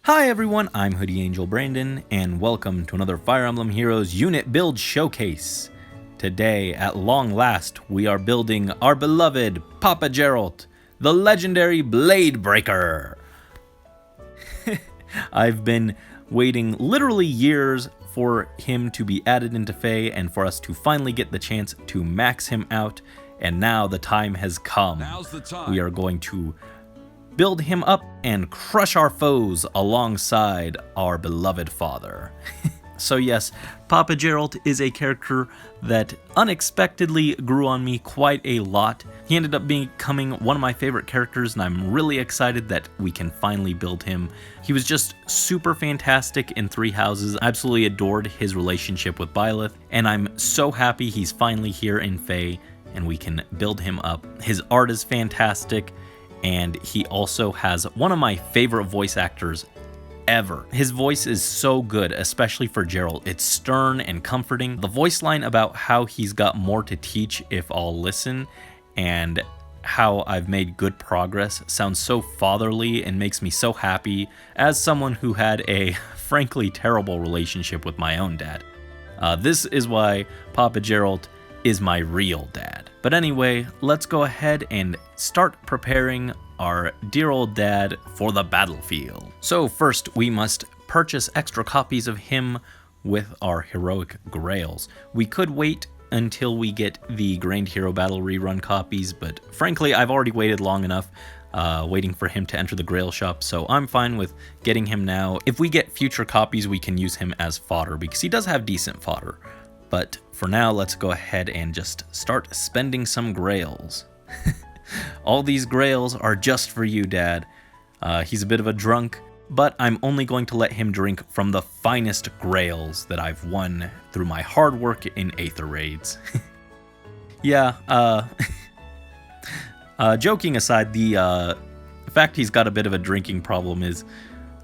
Hi everyone, I'm Hoodie Angel Brandon, and welcome to another Fire Emblem Heroes Unit Build Showcase. Today, at long last, we are building our beloved Papa Jeralt, the legendary Blade Breaker. I've been waiting literally years for him to be added into FEH and for us to finally get the chance to max him out, and now the time has come. Now's the time. We are going to build him up and crush our foes alongside our beloved father. So yes, Papa Jeralt is a character that unexpectedly grew on me quite a lot. He ended up becoming one of my favorite characters, and I'm really excited that we can finally build him. He was just super fantastic in Three Houses. I absolutely adored his relationship with Byleth, and I'm so happy he's finally here in FEH and we can build him up. His art is fantastic, and he also has one of my favorite voice actors ever. His voice is so good, especially for Jeralt. It's stern and comforting. The voice line about how he's got more to teach if I'll listen, and how I've made good progress sounds so fatherly and makes me so happy as someone who had a frankly terrible relationship with my own dad. This is why Papa Jeralt is my real dad. But anyway, let's go ahead and start preparing our dear old dad for the battlefield. So first, we must purchase extra copies of him with our heroic grails. We could wait until we get the Grand Hero Battle rerun copies, but frankly, I've already waited long enough waiting for him to enter the Grail shop, so I'm fine with getting him now. If we get future copies, we can use him as fodder, because he does have decent fodder. But for now, let's go ahead and just start spending some grails. All these grails are just for you, Dad. He's a bit of a drunk, but I'm only going to let him drink from the finest grails that I've won through my hard work in Aether raids. Yeah, joking aside, the fact he's got a bit of a drinking problem is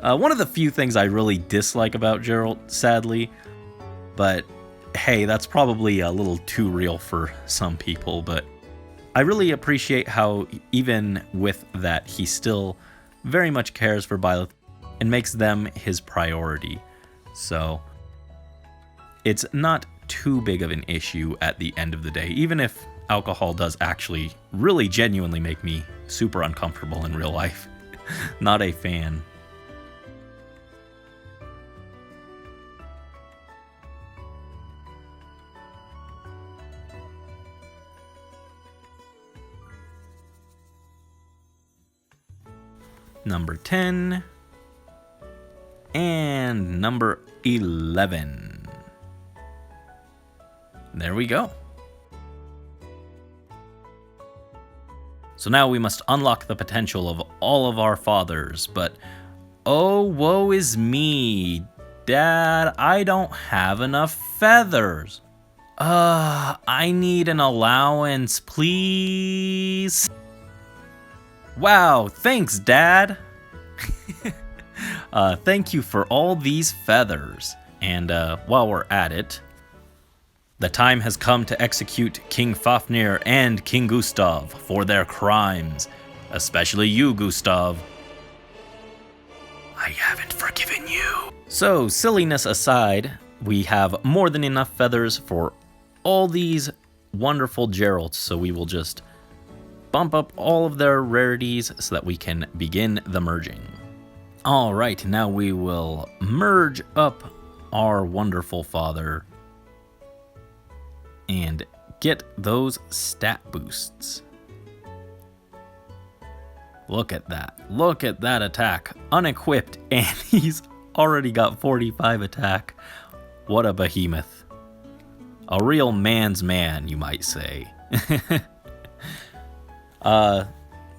one of the few things I really dislike about Jeralt, sadly. But hey, that's probably a little too real for some people, but I really appreciate how even with that, he still very much cares for Byleth and makes them his priority. So it's not too big of an issue at the end of the day, even if alcohol does actually really genuinely make me super uncomfortable in real life. Not a fan. Number 10, and number 11. There we go. So now we must unlock the potential of all of our fathers, but oh, woe is me, Dad, I don't have enough feathers. I need an allowance, please. Wow, thanks, Dad. Thank you for all these feathers. And while we're at it, the time has come to execute King Fafnir and King Gustav for their crimes. Especially you, Gustav. I haven't forgiven you. So, silliness aside, we have more than enough feathers for all these wonderful Jeralts, so we will just bump up all of their rarities so that we can begin the merging. Alright, now we will merge up our wonderful father and get those stat boosts. Look at that. Look at that attack. Unequipped, and he's already got 45 attack. What a behemoth. A real man's man, you might say.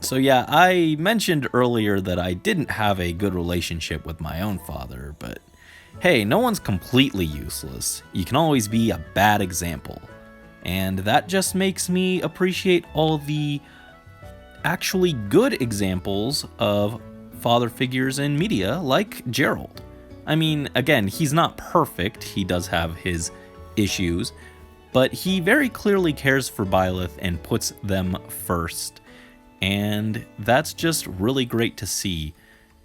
So yeah, I mentioned earlier that I didn't have a good relationship with my own father, but hey, no one's completely useless. You can always be a bad example. And that just makes me appreciate all the actually good examples of father figures in media like Jeralt. I mean, again, he's not perfect, he does have his issues, but he very clearly cares for Byleth and puts them first. And that's just really great to see.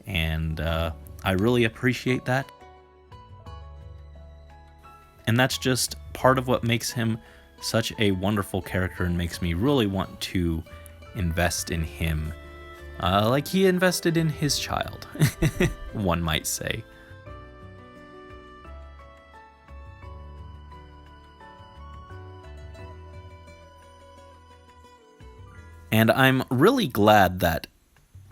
And I really appreciate that. And that's just part of what makes him such a wonderful character and makes me really want to invest in him. Like he invested in his child, one might say. And I'm really glad that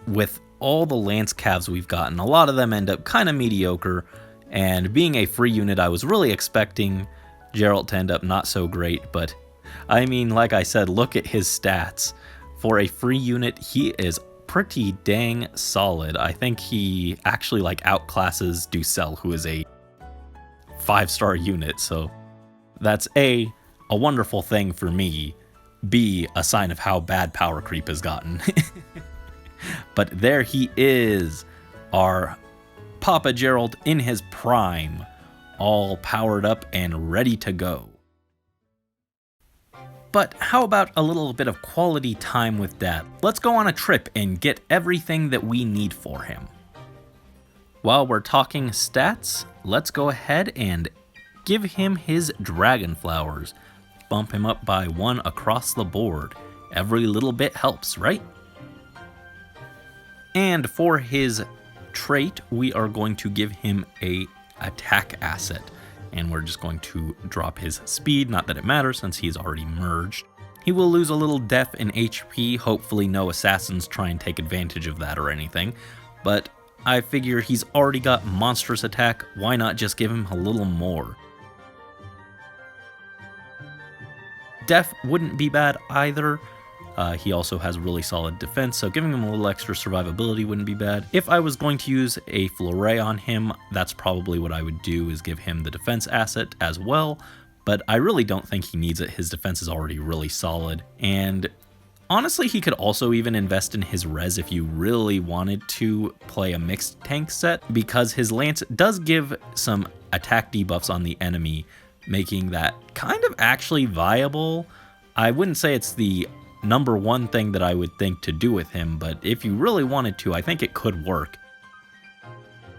with all the Lance calves we've gotten, a lot of them end up kind of mediocre, and being a free unit, I was really expecting Jeralt to end up not so great, but I mean, like I said, look at his stats. For a free unit, he is pretty dang solid. I think he actually like outclasses Ducel, who is a 5-star unit, so that's A, wonderful thing for me, B, a sign of how bad power creep has gotten. But there he is, our Papa Jeralt in his prime, all powered up and ready to go. But how about a little bit of quality time with Dad? Let's go on a trip and get everything that we need for him. While we're talking stats, let's go ahead and give him his dragon flowers. Bump him up by 1 across the board. Every little bit helps, right? And for his trait, we are going to give him a attack asset. And we're just going to drop his speed, not that it matters since he's already merged. He will lose a little def in HP, hopefully no assassins try and take advantage of that or anything. But I figure he's already got monstrous attack, why not just give him a little more? Def wouldn't be bad either. He also has really solid defense, so giving him a little extra survivability wouldn't be bad. If I was going to use a flurry on him, that's probably what I would do, is give him the defense asset as well, but I really don't think he needs it. His defense is already really solid, and honestly, he could also even invest in his res if you really wanted to play a mixed tank set, because his lance does give some attack debuffs on the enemy, making that kind of actually viable. I wouldn't say it's the number one thing that I would think to do with him, but if you really wanted to, I think it could work.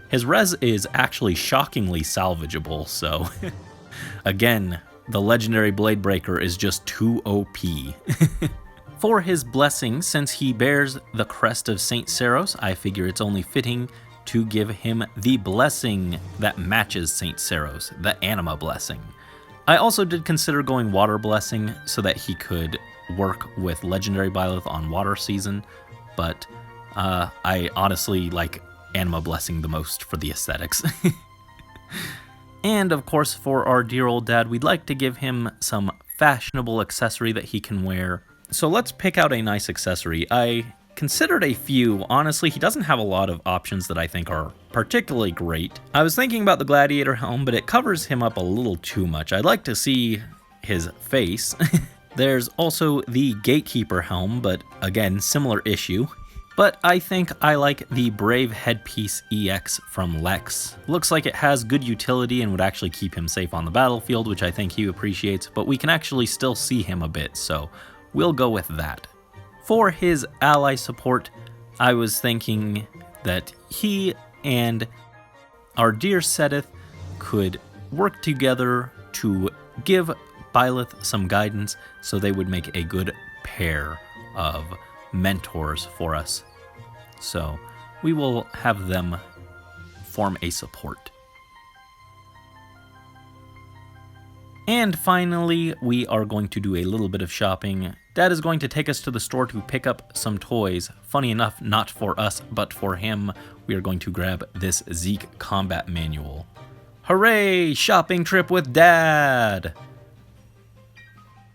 His res is actually shockingly salvageable, so again, the legendary Blade Breaker is just too OP. For his blessing, since he bears the crest of Saint Seros, I figure it's only fitting to give him the blessing that matches Saint Seros, the Anima Blessing. I also did consider going Water Blessing so that he could work with Legendary Byleth on Water Season, but I honestly like Anima Blessing the most for the aesthetics. And of course, for our dear old dad, we'd like to give him some fashionable accessory that he can wear. So let's pick out a nice accessory. I considered a few. Honestly, he doesn't have a lot of options that I think are particularly great. I was thinking about the Gladiator helm, but it covers him up a little too much. I'd like to see his face. There's also the Gatekeeper helm, but again, similar issue. But I think I like the Brave Headpiece EX from Lex. Looks like it has good utility and would actually keep him safe on the battlefield, which I think he appreciates, but we can actually still see him a bit, so we'll go with that. For his ally support, I was thinking that he and our dear Seteth could work together to give Byleth some guidance, so they would make a good pair of mentors for us. So we will have them form a support. And finally, we are going to do a little bit of shopping. Dad is going to take us to the store to pick up some toys. Funny enough, not for us, but for him. We are going to grab this Zeke combat manual. Hooray! Shopping trip with Dad!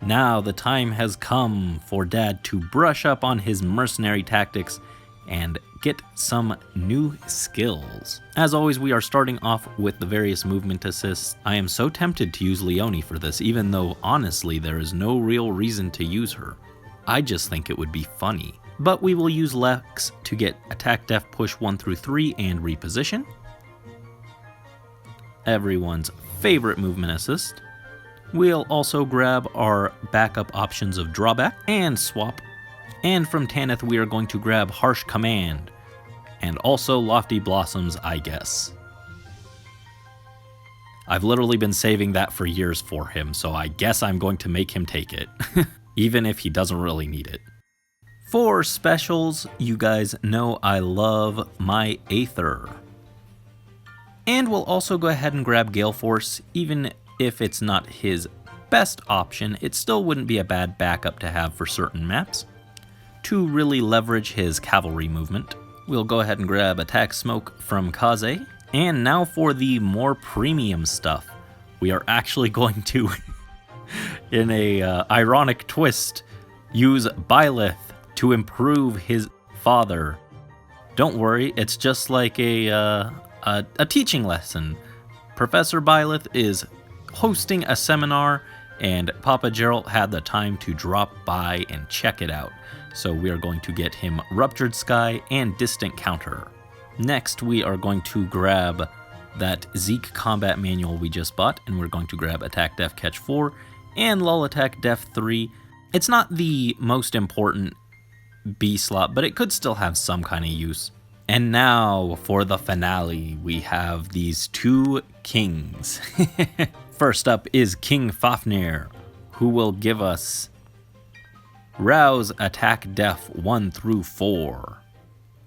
Now the time has come for Dad to brush up on his mercenary tactics and get some new skills. As always, we are starting off with the various movement assists. I am so tempted to use Leonie for this, even though honestly there is no real reason to use her. I just think it would be funny. But we will use Lex to get attack def push 1 through 3 and reposition. Everyone's favorite movement assist. We'll also grab our backup options of drawback and swap. And from Tanith, we are going to grab Harsh Command. And also Lofty Blossoms, I guess. I've literally been saving that for years for him, so I guess I'm going to make him take it. Even if he doesn't really need it. For specials, you guys know I love my Aether. And we'll also go ahead and grab Gale Force, even if it's not his best option, it still wouldn't be a bad backup to have for certain maps. To really leverage his cavalry movement, we'll go ahead and grab Attack Smoke from Kaze. And now for the more premium stuff. We are actually going to, in a ironic twist, use Byleth to improve his father. Don't worry, it's just like a teaching lesson. Professor Byleth is hosting a seminar, and Papa Jeralt had the time to drop by and check it out. So we are going to get him Ruptured Sky and Distant Counter. Next, we are going to grab that Zeke combat manual we just bought, and we're going to grab Attack Def Catch 4 and Lull Attack Def 3. It's not the most important B slot, but it could still have some kind of use. And now for the finale, we have these two kings. First up is King Fafnir, who will give us Rouse Attack Def 1 through 4.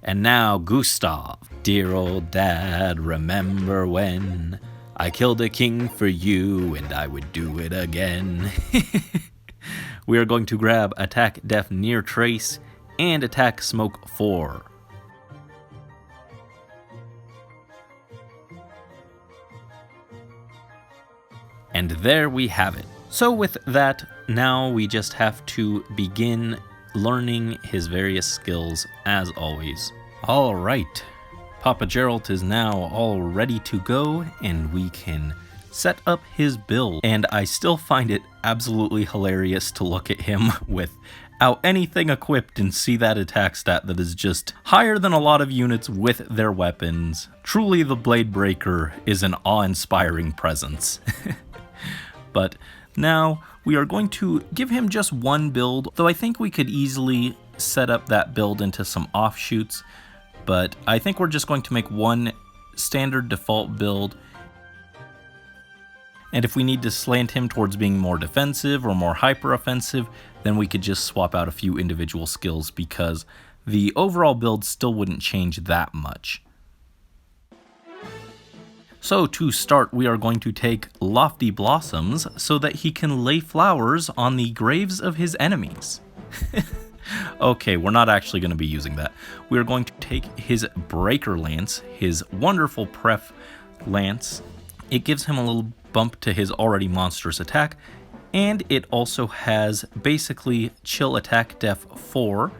And now Gustav. Dear old dad, remember when I killed a king for you and I would do it again. We are going to grab Attack Def Near Trace and Attack Smoke 4. And there we have it. So with that, now we just have to begin learning his various skills as always. All right, Papa Jeralt is now all ready to go, and we can set up his build. And I still find it absolutely hilarious to look at him without anything equipped and see that attack stat that is just higher than a lot of units with their weapons. Truly, the Blade Breaker is an awe-inspiring presence. But now we are going to give him just one build, though I think we could easily set up that build into some offshoots, but I think we're just going to make one standard default build. And if we need to slant him towards being more defensive or more hyper-offensive, then we could just swap out a few individual skills because the overall build still wouldn't change that much. So to start, we are going to take Lofty Blossoms so that he can lay flowers on the graves of his enemies. Okay, we're not actually going to be using that. We are going to take his Breaker Lance, his wonderful Pref Lance. It gives him a little bump to his already monstrous attack, and it also has basically Chill Attack Def 4,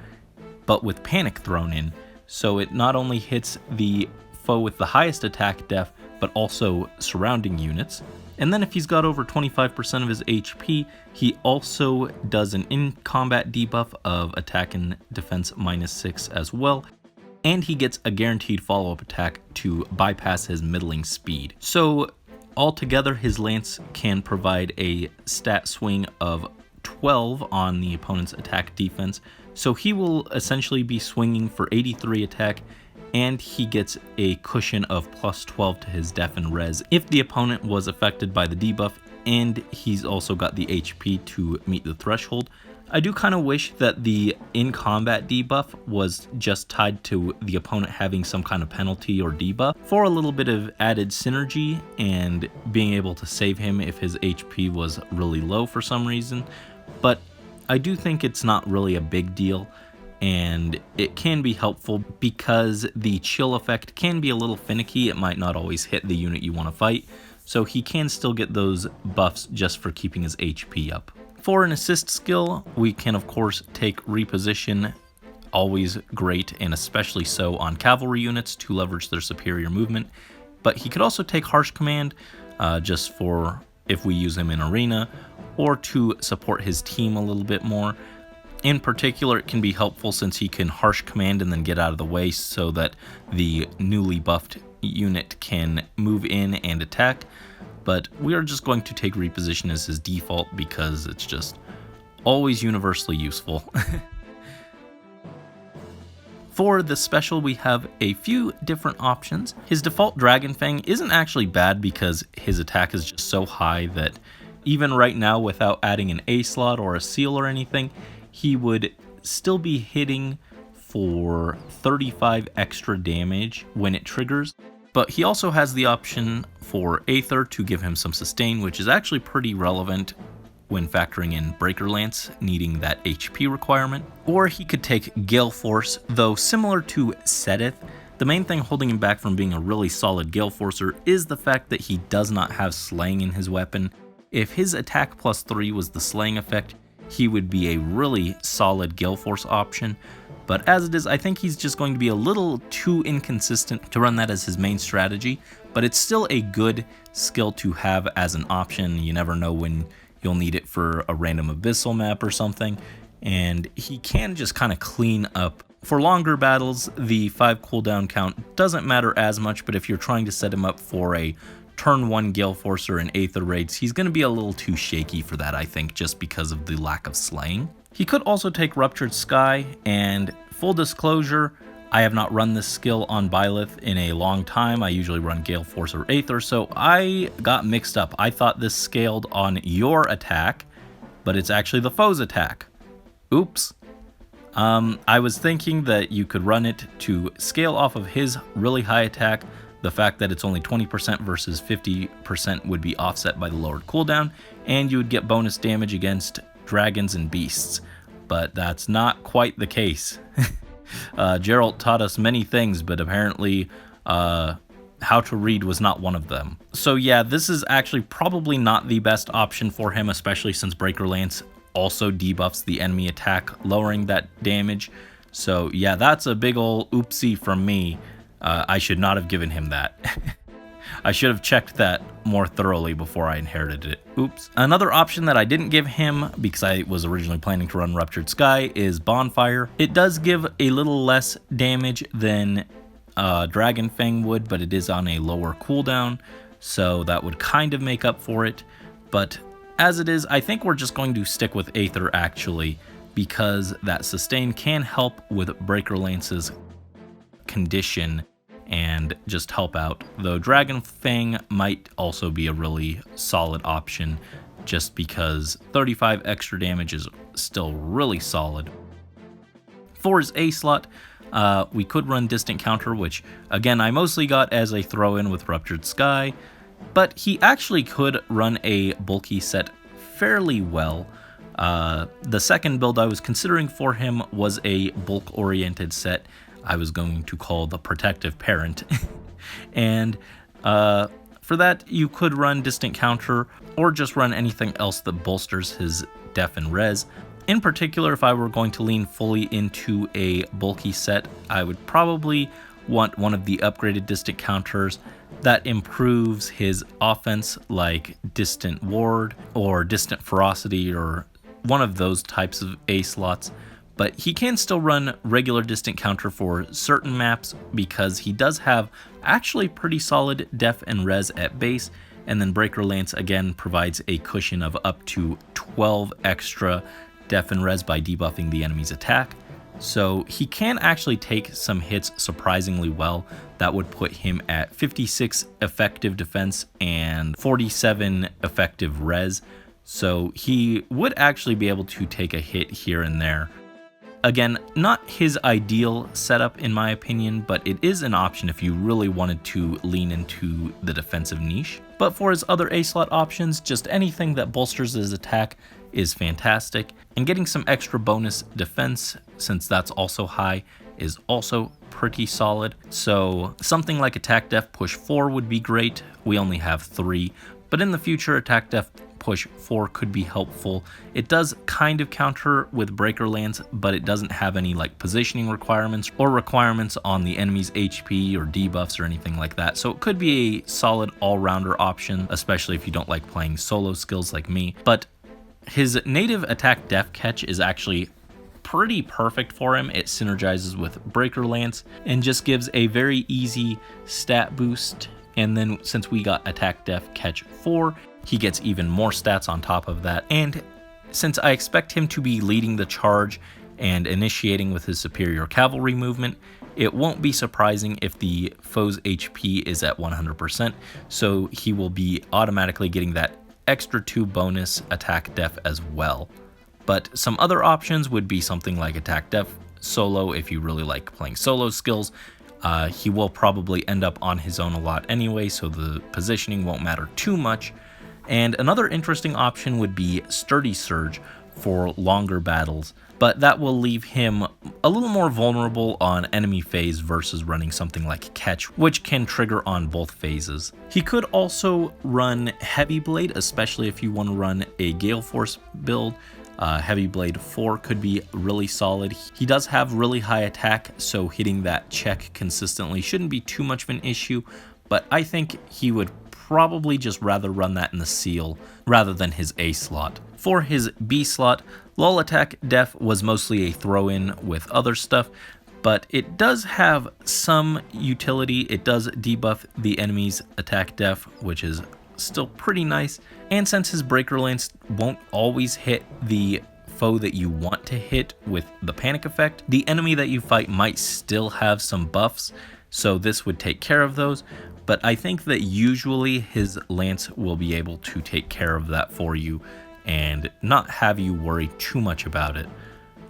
but with Panic thrown in. So it not only hits the foe with the highest attack def, but also surrounding units. And then if he's got over 25% of his HP, he also does an in-combat debuff of attack and defense -6 as well. And he gets a guaranteed follow-up attack to bypass his middling speed. So altogether, his lance can provide a stat swing of 12 on the opponent's attack defense. So he will essentially be swinging for 83 attack, and he gets a cushion of +12 to his def and res if the opponent was affected by the debuff, and he's also got the HP to meet the threshold. I do kind of wish that the in-combat debuff was just tied to the opponent having some kind of penalty or debuff for a little bit of added synergy and being able to save him if his HP was really low for some reason, but I do think it's not really a big deal. And it can be helpful because the chill effect can be a little finicky. It might not always hit the unit you want to fight, so he can still get those buffs just for keeping his HP up. For an assist skill, we can of course take Reposition, always great, and especially so on cavalry units to leverage their superior movement. But he could also take Harsh Command, just for if we use him in Arena, or to support his team a little bit more. In particular, it can be helpful since he can Harsh Command and then get out of the way so that the newly buffed unit can move in and attack. but we are just going to take reposition as his default because it's just always universally useful. For the special, we have a few different options. His default Dragon Fang isn't actually bad because his attack is just so high that even right now, without adding an A slot or a seal or anything, he would still be hitting for 35 extra damage when it triggers. But he also has the option for Aether to give him some sustain, which is actually pretty relevant when factoring in Breaker Lance needing that HP requirement. Or he could take Gale Force, though similar to Seteth, the main thing holding him back from being a really solid Gale Forcer is the fact that he does not have Slaying in his weapon. If his attack plus 3 was the Slaying effect, he would be a really solid Gale Force option, but as it is, I think he's just going to be a little too inconsistent to run that as his main strategy, but it's still a good skill to have as an option. You never know when you'll need it for a random Abyssal map or something, and he can just kind of clean up. For longer battles, the 5 cooldown count doesn't matter as much, but if you're trying to set him up for a turn 1 Gale Forcer and Aether raids, he's going to be a little too shaky for that, I think, just because of the lack of slaying. He could also take Ruptured Sky, and full disclosure, I have not run this skill on Byleth in a long time. I usually run Gale Force or Aether, so I got mixed up. I thought this scaled on your attack, but it's actually the foe's attack. Oops. I was thinking that you could run it to scale off of his really high attack. The fact that it's only 20% versus 50% would be offset by the lowered cooldown, and you would get bonus damage against dragons and beasts. But that's not quite the case. Jeralt taught us many things, but apparently how to read was not one of them. So yeah, this is actually probably not the best option for him, especially since Breaker Lance also debuffs the enemy attack, lowering that damage. So yeah, that's a big ol' oopsie from me. I should not have given him that. I should have checked that more thoroughly before I inherited it. Oops. Another option that I didn't give him, because I was originally planning to run Ruptured Sky, is Bonfire. It does give a little less damage than Dragon Fang would, but it is on a lower cooldown, so that would kind of make up for it. But as it is, I think we're just going to stick with Aether actually, because that sustain can help with Breaker Lance's condition and just help out, though Dragon Fang might also be a really solid option just because 35 extra damage is still really solid. For his A slot, we could run Distant Counter, which again I mostly got as a throw-in with Ruptured Sky, but he actually could run a bulky set fairly well. The second build I was considering for him was a bulk-oriented set I was going to call the Protective Parent. And for that, you could run Distant Counter or just run anything else that bolsters his def and res. In particular, if I were going to lean fully into a bulky set, I would probably want one of the upgraded Distant Counters that improves his offense, like Distant Ward or Distant Ferocity or one of those types of A slots. But he can still run regular Distant Counter for certain maps because he does have actually pretty solid def and res at base, and then Breaker Lance again provides a cushion of up to 12 extra def and res by debuffing the enemy's attack. So he can actually take some hits surprisingly well. That would put him at 56 effective defense and 47 effective res. So he would actually be able to take a hit here and there. Again, not his ideal setup in my opinion, but it is an option if you really wanted to lean into the defensive niche. But for his other A-slot options, just anything that bolsters his attack is fantastic, and getting some extra bonus defense, since that's also high, is also pretty solid. So something like Attack Def Push 4 would be great. We only have 3, but in the future, Attack Def Push 4 could be helpful. It does kind of counter with Breaker Lance, but it doesn't have any like positioning requirements or requirements on the enemy's HP or debuffs or anything like that. So it could be a solid all-rounder option, especially if you don't like playing solo skills like me. But his native attack def catch is actually pretty perfect for him. It synergizes with Breaker Lance and just gives a very easy stat boost And then since we got attack def catch 4, he gets even more stats on top of that. And since I expect him to be leading the charge and initiating with his superior cavalry movement, it won't be surprising if the foe's HP is at 100%, so he will be automatically getting that extra 2 bonus attack def as well. But some other options would be something like attack def solo if you really like playing solo skills. He will probably end up on his own a lot anyway, so the positioning won't matter too much. And another interesting option would be Sturdy Surge for longer battles, but that will leave him a little more vulnerable on enemy phase versus running something like Catch, which can trigger on both phases. He could also run Heavy Blade, especially if you want to run a Gale Force build. Heavy Blade 4 could be really solid. He does have really high attack, so hitting that check consistently shouldn't be too much of an issue, but I think he would probably just rather run that in the seal rather than his A slot. For his B slot, lull attack def was mostly a throw-in with other stuff, but it does have some utility. It does debuff the enemy's attack def, which is still pretty nice. And since his breaker lance won't always hit the foe that you want to hit with the panic effect, the enemy that you fight might still have some buffs, so this would take care of those. But I think that usually his lance will be able to take care of that for you and not have you worry too much about it,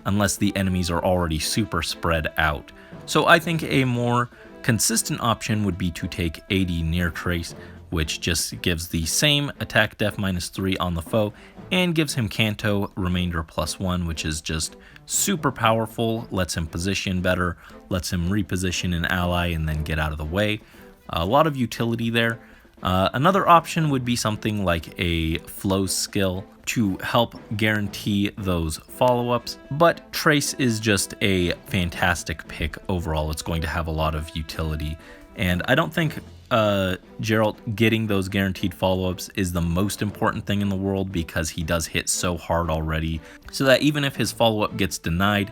unless the enemies are already super spread out. So I think a more consistent option would be to take AD Near Trace, which just gives the same attack def -3 on the foe and gives him Canto remainder +1, which is just super powerful, lets him position better, lets him reposition an ally and then get out of the way. A lot of utility there. Another option would be something like a flow skill to help guarantee those follow-ups, but Trace is just a fantastic pick overall. It's going to have a lot of utility, and I don't think Jeralt getting those guaranteed follow-ups is the most important thing in the world, because he does hit so hard already, so that even if his follow-up gets denied,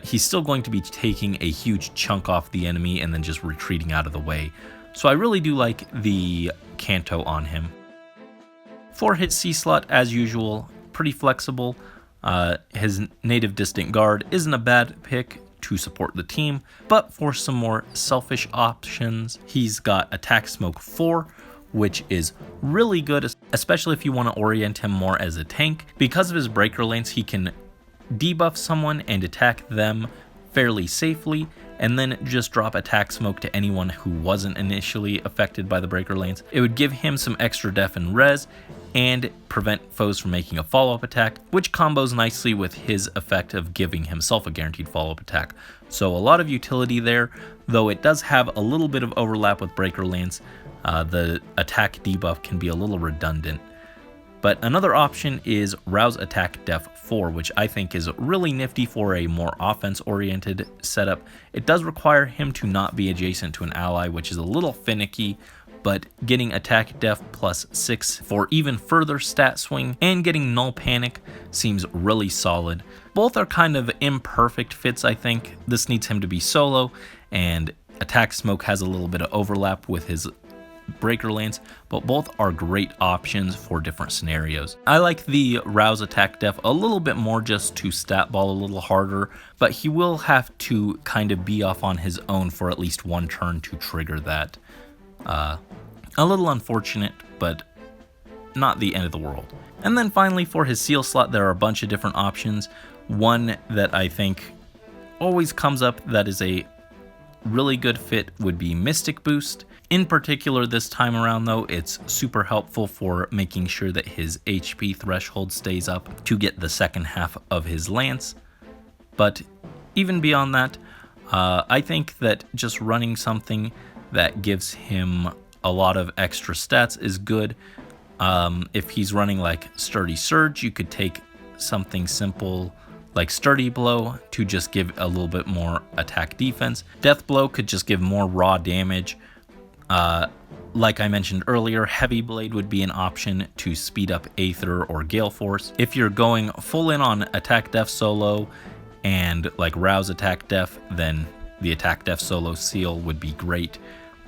he's still going to be taking a huge chunk off the enemy and then just retreating out of the way. So I really do like the Canto on him. For his C slot, as usual, pretty flexible. His native distant guard isn't a bad pick to support the team, but for some more selfish options, he's got attack smoke 4, which is really good, especially if you want to orient him more as a tank. Because of his breaker lance, he can debuff someone and attack them fairly safely, and then just drop attack smoke to anyone who wasn't initially affected by the breaker lance. It would give him some extra def and res and prevent foes from making a follow-up attack, which combos nicely with his effect of giving himself a guaranteed follow-up attack. So a lot of utility there, though it does have a little bit of overlap with breaker lance. The attack debuff can be a little redundant. But another option is Rouse Attack Def 4, which I think is really nifty for a more offense-oriented setup. It does require him to not be adjacent to an ally, which is a little finicky, but getting Attack Def +6 for even further stat swing and getting Null Panic seems really solid. Both are kind of imperfect fits, I think. This needs him to be solo, and Attack Smoke has a little bit of overlap with his breaker lance, but both are great options for different scenarios. I like the Rouse Attack Def a little bit more just to stat ball a little harder, but he will have to kind of be off on his own for at least one turn to trigger that. A little unfortunate, but not the end of the world. And then finally for his seal slot, there are a bunch of different options. One that I think always comes up that is a really good fit would be Mystic Boost. In particular this time around though, it's super helpful for making sure that his HP threshold stays up to get the second half of his lance. But even beyond that, I think that just running something that gives him a lot of extra stats is good. If he's running like Sturdy Surge, you could take something simple like Sturdy Blow to just give a little bit more attack defense. Death Blow could just give more raw damage. Like I mentioned earlier, Heavy Blade would be an option to speed up Aether or Gale Force. If you're going full in on Attack Def solo and like Rouse Attack Def, then the Attack Def solo seal would be great.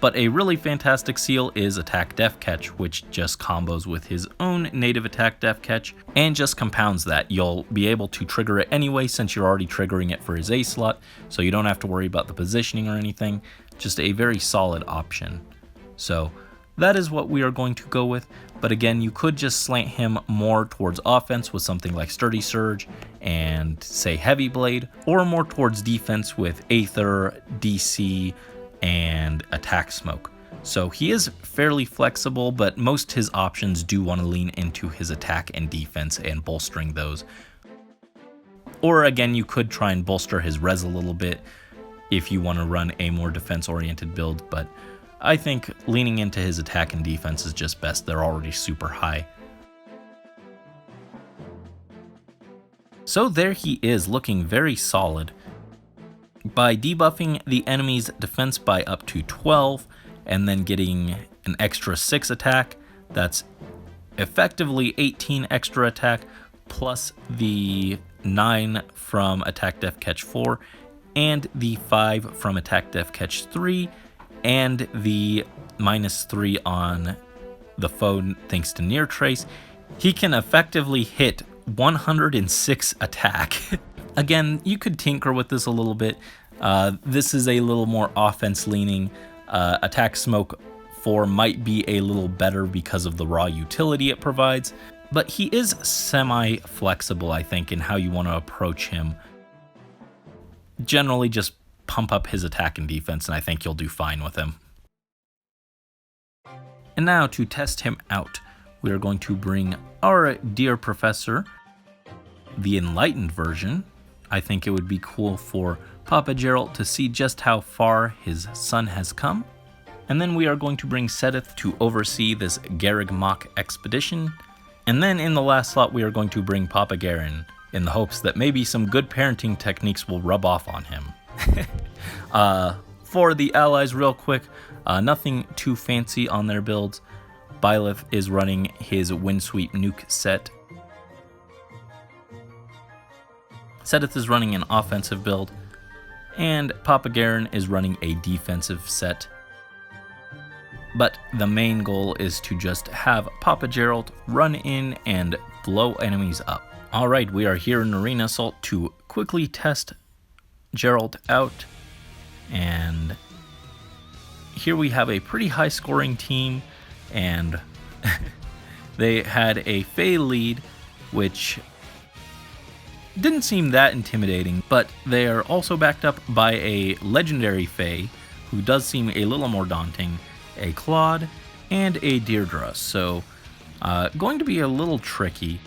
But a really fantastic seal is Attack Def Catch, which just combos with his own native Attack Def Catch and just compounds that. You'll be able to trigger it anyway since you're already triggering it for his A slot, so you don't have to worry about the positioning or anything. Just a very solid option. So that is what we are going to go with. But again, you could just slant him more towards offense with something like Sturdy Surge and say Heavy Blade, or more towards defense with Aether, DC, and Attack Smoke. So he is fairly flexible, but most his options do want to lean into his attack and defense and bolstering those. Or again, you could try and bolster his res a little bit if you want to run a more defense-oriented build, but I think leaning into his attack and defense is just best. They're already super high. So there he is, looking very solid. By debuffing the enemy's defense by up to 12, and then getting an extra 6 attack, that's effectively 18 extra attack, plus the 9 from Attack Def Catch 4, and the 5 from Attack Def Catch 3, and the -3 on the foe thanks to Near Trace, he can effectively hit 106 attack. Again, you could tinker with this a little bit. This is a little more offense leaning. Attack Smoke 4 might be a little better because of the raw utility it provides, but he is semi-flexible, I think, in how you want to approach him. Generally, just pump up his attack and defense, and I think you'll do fine with him. And now, to test him out, we are going to bring our dear Professor, the Enlightened version. I think it would be cool for Papa Jeralt to see just how far his son has come. And then we are going to bring Sedith to oversee this Garrig Mach expedition. And then in the last slot, we are going to bring Papa Garen in the hopes that maybe some good parenting techniques will rub off on him. For the allies, real quick, nothing too fancy on their builds. Byleth is running his Windsweep nuke set. Sedith is running an offensive build, and Papa Garen is running a defensive set. But the main goal is to just have Papa Jeralt run in and blow enemies up. Alright, we are here in Arena Assault to quickly test Jeralt out, and here we have a pretty high scoring team, and they had a Fae lead, which didn't seem that intimidating, but they are also backed up by a legendary Fae, who does seem a little more daunting, a Claude, and a Deirdre, so going to be a little tricky.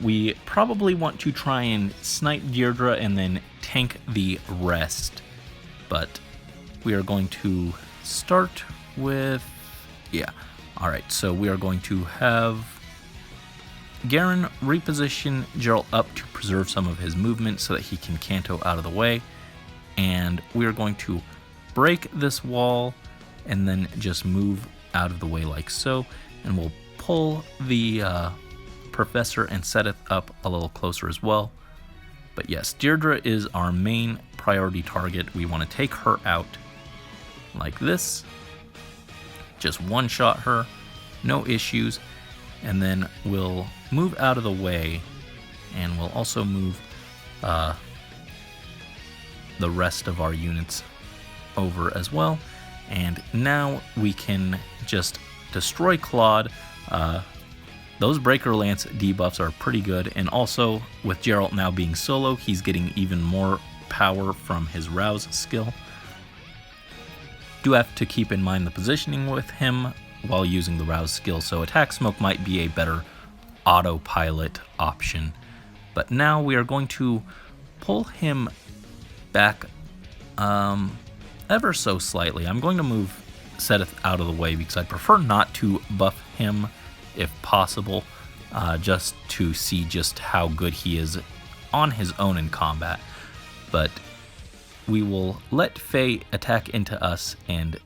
We probably want to try and snipe Deirdre and then tank the rest, but we are going to start with, alright, so we are going to have Garen reposition Jeralt up to preserve some of his movement so that he can canto out of the way, and we are going to break this wall and then just move out of the way like so, and we'll pull the Professor and Sedith up a little closer as well. But yes, Deirdre is our main priority target. We want to take her out like this, just one-shot her, no issues, and then we'll move out of the way, and we'll also move the rest of our units over as well. And now we can just destroy Claude. Those Breaker Lance debuffs are pretty good, and also with Jeralt now being solo, he's getting even more power from his Rouse skill. Do have to keep in mind the positioning with him while using the Rouse skill, so Attack Smoke might be a better autopilot option. But now we are going to pull him back ever so slightly. I'm going to move Sedith out of the way because I prefer not to buff him if possible, just to see just how good he is on his own in combat. But we will let Fae attack into us, and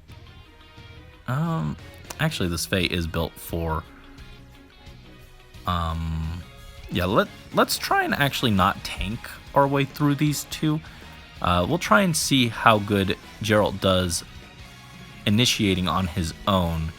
actually this Fae is built for let's try and actually not tank our way through these two. We'll try and see how good Jeralt does initiating on his own.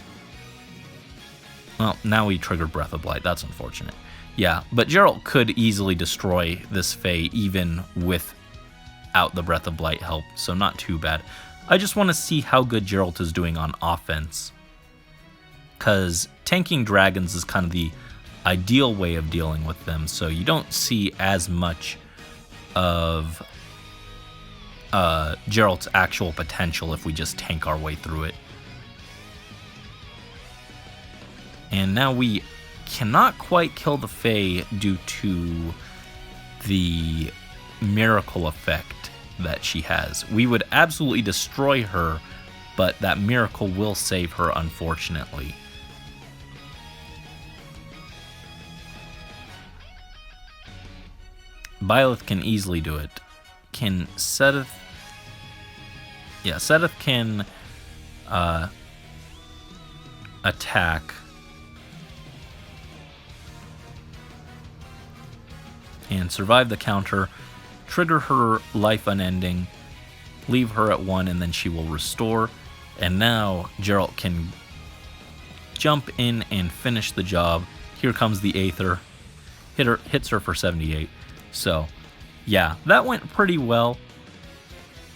Well, now he triggered Breath of Blight. That's unfortunate. Yeah, but Jeralt could easily destroy this Fae even without the Breath of Blight help, so not too bad. I just want to see how good Jeralt is doing on offense, because tanking dragons is kind of the ideal way of dealing with them, so you don't see as much of Jeralt's actual potential if we just tank our way through it. And now we cannot quite kill the Fae due to the miracle effect that she has. We would absolutely destroy her, but that miracle will save her, unfortunately. Byleth can easily do it. Can Seth... Yeah, Seth can attack and survive the counter, trigger her life unending, leave her at 1, and then she will restore. And now Jeralt can jump in and finish the job. Here comes the Aether. Hits her for 78. So, yeah, that went pretty well.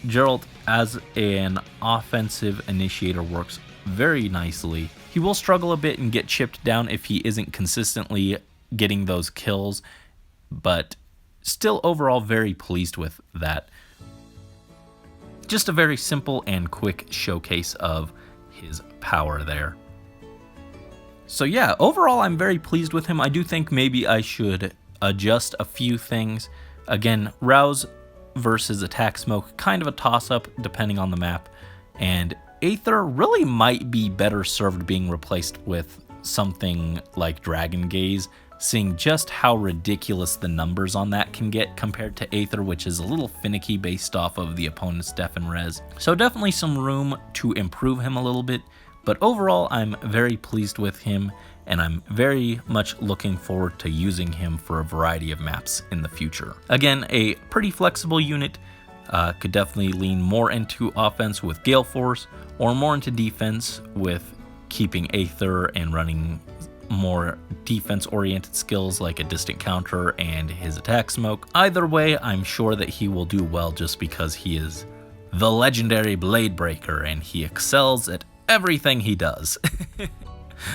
Jeralt, as an offensive initiator, works very nicely. He will struggle a bit and get chipped down if he isn't consistently getting those kills, but still overall very pleased with that. Just a very simple and quick showcase of his power there. So yeah, overall I'm very pleased with him. I do think maybe I should adjust a few things. Again, Rouse versus Attack Smoke, kind of a toss-up depending on the map, and Aether really might be better served being replaced with something like Dragon Gaze, seeing just how ridiculous the numbers on that can get compared to Aether, which is a little finicky based off of the opponent's def and res. So definitely some room to improve him a little bit, but overall I'm very pleased with him, and I'm very much looking forward to using him for a variety of maps in the future. Again, a pretty flexible unit, could definitely lean more into offense with Gale Force, or more into defense with keeping Aether and running more defense-oriented skills like a distant counter and his attack smoke. Either way, I'm sure that he will do well just because he is the legendary Blade Breaker and he excels at everything he does.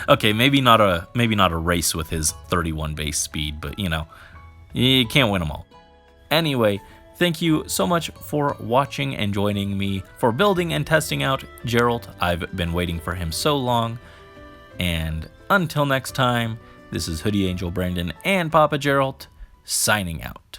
Okay, maybe not a race with his 31 base speed, but you know, you can't win them all. Anyway, thank you so much for watching and joining me for building and testing out Jeralt. I've been waiting for him so long, and until next time, this is Hoodie Angel Brandon and Papa Jeralt signing out.